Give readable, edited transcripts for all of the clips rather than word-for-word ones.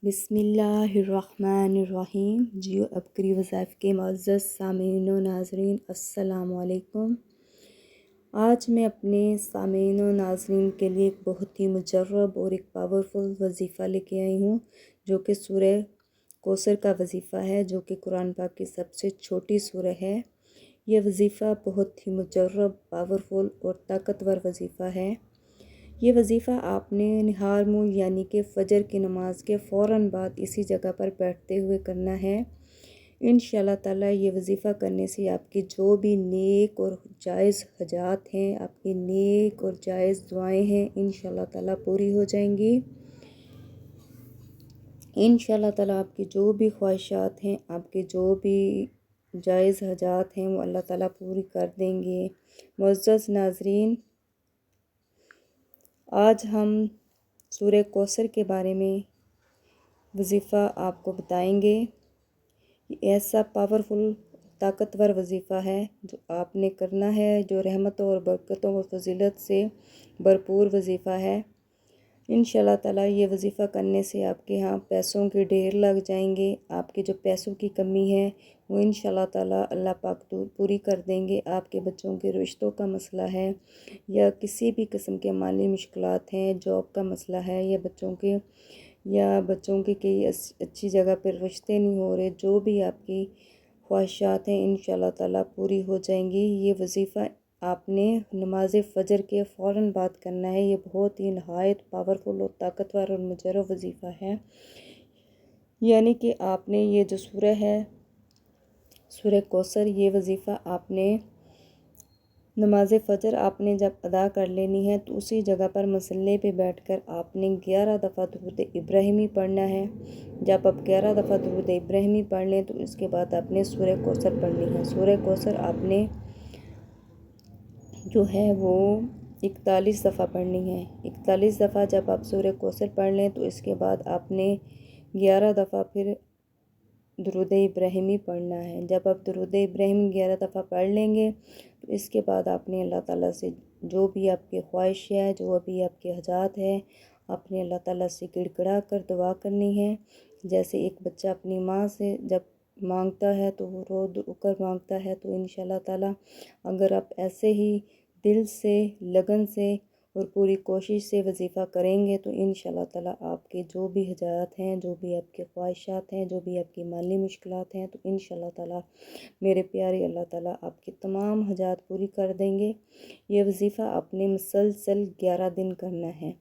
بسم اللہ الرحمن الرحیم۔ جیو ابکری وظائف کے معزز سامعین و ناظرین، السلام علیکم۔ آج میں اپنے سامعین و ناظرین کے لیے ایک بہت ہی مجرب اور ایک پاورفل وظیفہ لے کے آئی ہوں، جو کہ سورہ کوثر کا وظیفہ ہے، جو کہ قرآن پاک کی سب سے چھوٹی سورہ ہے۔ یہ وظیفہ بہت ہی مجرب، پاورفل اور طاقتور وظیفہ ہے۔ یہ وظیفہ آپ نے نہار منہ یعنی کہ فجر کی نماز کے فوراً بعد اسی جگہ پر بیٹھتے ہوئے کرنا ہے۔ انشاءاللہ تعالیٰ یہ وظیفہ کرنے سے آپ کی جو بھی نیک اور جائز حاجات ہیں، آپ کی نیک اور جائز دعائیں ہیں، انشاءاللہ تعالیٰ پوری ہو جائیں گی۔ انشاءاللہ تعالیٰ آپ کی جو بھی خواہشات ہیں، آپ کے جو بھی جائز حاجات ہیں، وہ اللہ تعالیٰ پوری کر دیں گے۔ معزز ناظرین، آج ہم سورہ کوثر کے بارے میں وظیفہ آپ کو بتائیں گے۔ یہ ایسا پاورفل طاقتور وظیفہ ہے جو آپ نے کرنا ہے، جو رحمتوں اور برکتوں اور فضیلت سے بھرپور وظیفہ ہے۔ انشاءاللہ تعالیٰ یہ وظیفہ کرنے سے آپ کے ہاں پیسوں کے ڈھیر لگ جائیں گے۔ آپ کے جو پیسوں کی کمی ہے وہ انشاءاللہ تعالیٰ اللہ پاک پوری کر دیں گے۔ آپ کے بچوں کے رشتوں کا مسئلہ ہے یا کسی بھی قسم کے مالی مشکلات ہیں، جاب کا مسئلہ ہے یا بچوں کے کئی اچھی جگہ پر رشتے نہیں ہو رہے، جو بھی آپ کی خواہشات ہیں انشاءاللہ تعالیٰ پوری ہو جائیں گی۔ یہ وظیفہ آپ نے نماز فجر کے فوراً بعد کرنا ہے۔ یہ بہت ہی نہایت پاورفل اور طاقتور اور مجرب وظیفہ ہے۔ یعنی کہ آپ نے یہ جو سورہ ہے، سورہ کوثر، یہ وظیفہ آپ نے نماز فجر آپ نے جب ادا کر لینی ہے تو اسی جگہ پر مصلی پہ بیٹھ کر آپ نے 11 دفعہ درود ابراہیمی پڑھنا ہے۔ جب آپ 11 دفعہ درود ابراہیمی پڑھ لیں تو اس کے بعد آپ نے سورہ کوثر پڑھنی ہے۔ سورہ کوثر آپ نے جو ہے وہ 41 دفعہ پڑھنی ہے۔ 41 دفعہ جب آپ سورہ کوثر پڑھ لیں تو اس کے بعد آپ نے 11 دفعہ پھر درود ابراہیمی پڑھنا ہے۔ جب آپ درود ابراہیمی 11 دفعہ پڑھ لیں گے تو اس کے بعد آپ نے اللہ تعالیٰ سے جو بھی آپ کی خواہش ہے، جو بھی آپ کے حاجات ہے، آپ نے اللہ تعالیٰ سے گڑ گڑا کر دعا کرنی ہے۔ جیسے ایک بچہ اپنی ماں سے جب مانگتا ہے تو وہ رو دو کر مانگتا ہے، تو انشاءاللہ تعالیٰ اگر آپ ایسے ہی دل سے، لگن سے اور پوری کوشش سے وظیفہ کریں گے تو انشاءاللہ تعالیٰ آپ کے جو بھی حاجات ہیں، جو بھی آپ کے خواہشات ہیں، جو بھی آپ کی مالی مشکلات ہیں، تو انشاءاللہ تعالیٰ میرے پیارے اللہ تعالیٰ آپ کی تمام حاجات پوری کر دیں گے۔ یہ وظیفہ آپ نے مسلسل 11 دن کرنا ہے،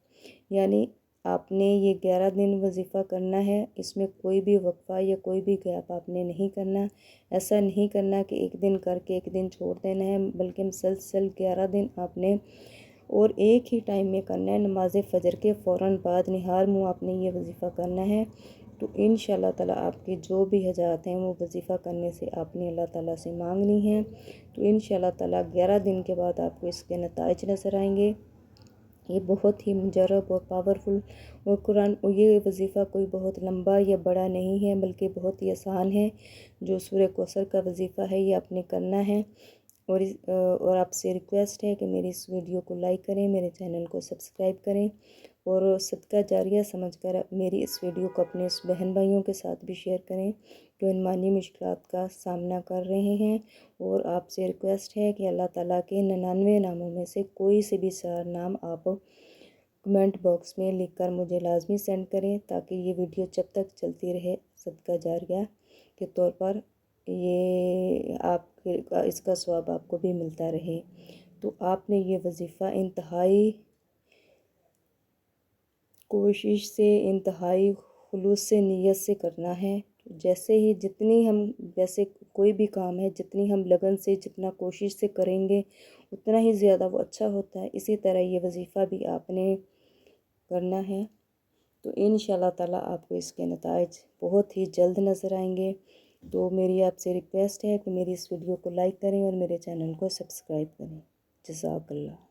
یعنی آپ نے یہ 11 دن وظیفہ کرنا ہے۔ اس میں کوئی بھی وقفہ یا کوئی بھی گیپ آپ نے نہیں کرنا۔ ایسا نہیں کرنا کہ ایک دن کر کے ایک دن چھوڑ دینا ہے، بلکہ مسلسل 11 دن آپ نے اور ایک ہی ٹائم میں کرنا ہے۔ نماز فجر کے فوراً بعد نہار منہ آپ نے یہ وظیفہ کرنا ہے، تو انشاءاللہ تعالیٰ آپ کے جو بھی حاجات ہیں وہ وظیفہ کرنے سے آپ نے اللہ تعالیٰ سے مانگنی ہیں، تو انشاءاللہ تعالیٰ 11 دن کے بعد آپ کو اس کے نتائج نظر آئیں گے۔ یہ بہت ہی مجرب اور پاورفل اور یہ وظیفہ کوئی بہت لمبا یا بڑا نہیں ہے، بلکہ بہت ہی آسان ہے۔ جو سورہ کوثر کا وظیفہ ہے یہ آپ نے کرنا ہے، اور آپ سے ریکویسٹ ہے کہ میری اس ویڈیو کو لائک کریں، میرے چینل کو سبسکرائب کریں اور صدقہ جاریہ سمجھ کر میری اس ویڈیو کو اپنے اس بہن بھائیوں کے ساتھ بھی شیئر کریں جو ان مالی مشکلات کا سامنا کر رہے ہیں۔ اور آپ سے ریکویسٹ ہے کہ اللہ تعالیٰ کے 99 ناموں میں سے کوئی سے بھی 4 نام آپ کمنٹ باکس میں لکھ کر مجھے لازمی سینڈ کریں، تاکہ یہ ویڈیو جب تک چلتی رہے صدقہ جاریہ کے طور پر اس کا ثواب آپ کو بھی ملتا رہے۔ تو آپ نے یہ وظیفہ انتہائی کوشش سے، انتہائی خلوص سے، نیت سے کرنا ہے۔ جیسے کوئی بھی کام ہے، جتنی ہم لگن سے، جتنا کوشش سے کریں گے اتنا ہی زیادہ وہ اچھا ہوتا ہے۔ اسی طرح یہ وظیفہ بھی آپ نے کرنا ہے، تو انشاءاللہ تعالیٰ آپ کو اس کے نتائج بہت ہی جلد نظر آئیں گے۔ تو میری آپ سے ریکویسٹ ہے کہ میری اس ویڈیو کو لائک کریں اور میرے چینل کو سبسکرائب کریں۔ جزاک اللہ۔